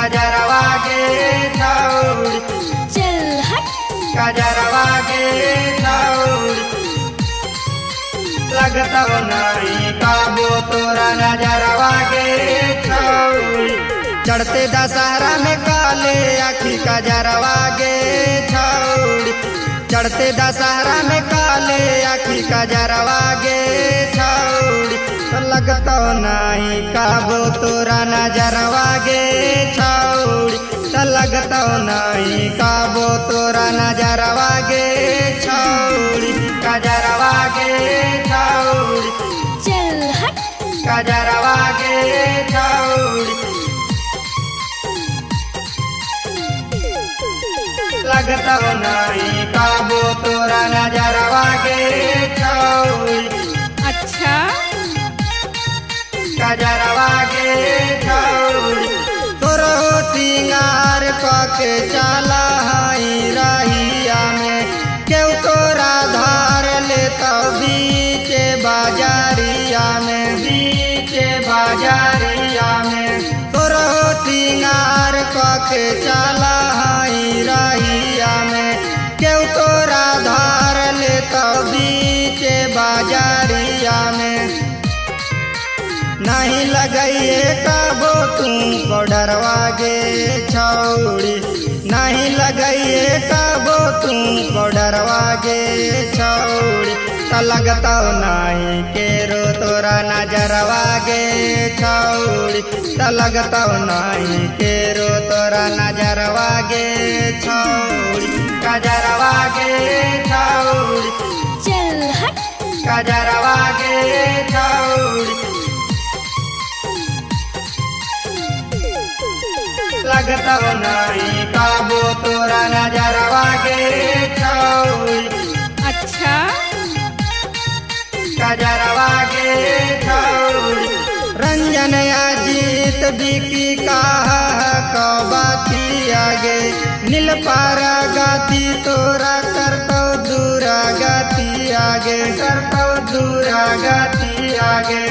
कजरवा गे छौड़ी चल हट। कजरवा गे छौड़ी लगता नहीं काबू तोरा नजरवा गे छौड़ी। चढ़ते दशहरा में काले आखी कजरवा गे छौड़ी। चढ़ते दशहरा में काले आखी कजरवा गे छौड़ी। तो लगता नहीं काबू तोरा नजरवा गे छौड़ी। तो लगता नहीं काबू तोरा नजरवा गे छौड़ी। कजरवा गे छौड़ी चल हट। कजरवा गे छौड़ी लगता नहीं काबू तोरा नजरवा गे छौड़ी। अच्छा कजरवा गे छौड़ी तोरो सिंगार के चला हई रहिया में केहू तोरा धार ले तो बीच बाजारिया में बीच बाजारिया में तोरो सिंगार के चला हई रहिया में केहू तोरा धार ले तो बीच बाजारिया में। नहीं लगाइए कबो तुमको डरवा गे छौड़ी। नहीं लगाइए कबो तुमको डरवा गे छौड़ी। तो लगता नहीं केरो तोरा नजरवा गे छौड़ी। तो लगता नहीं केरो तोरा नजरवा गे छौड़ी। कजरवा गे छौड़ी चल हट। कजरवा गे छौड़ी लगता नहीं काबू तोरा नजरवा गे छौड़ी। अच्छा कजरवा गे छौड़ी रंजन अजीत बिकी का बाती आगे नील पारा गाती तोरा करतो दूरा गाती आगे करतो दूरा गाती आगे।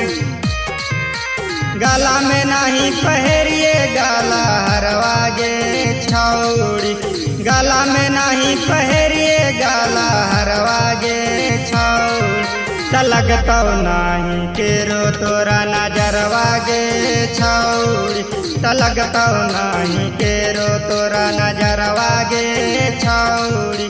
गला में नहीं पहरिए गला हरवा गे छौड़ी। गला में नहीं पहरिए गला हरवा गे छौड़ी। तो लगता नहीं केरो तोरा नजरवा गे छौड़ी। तो लगता नहीं केरो तोरा नजरवा गे छौड़ी।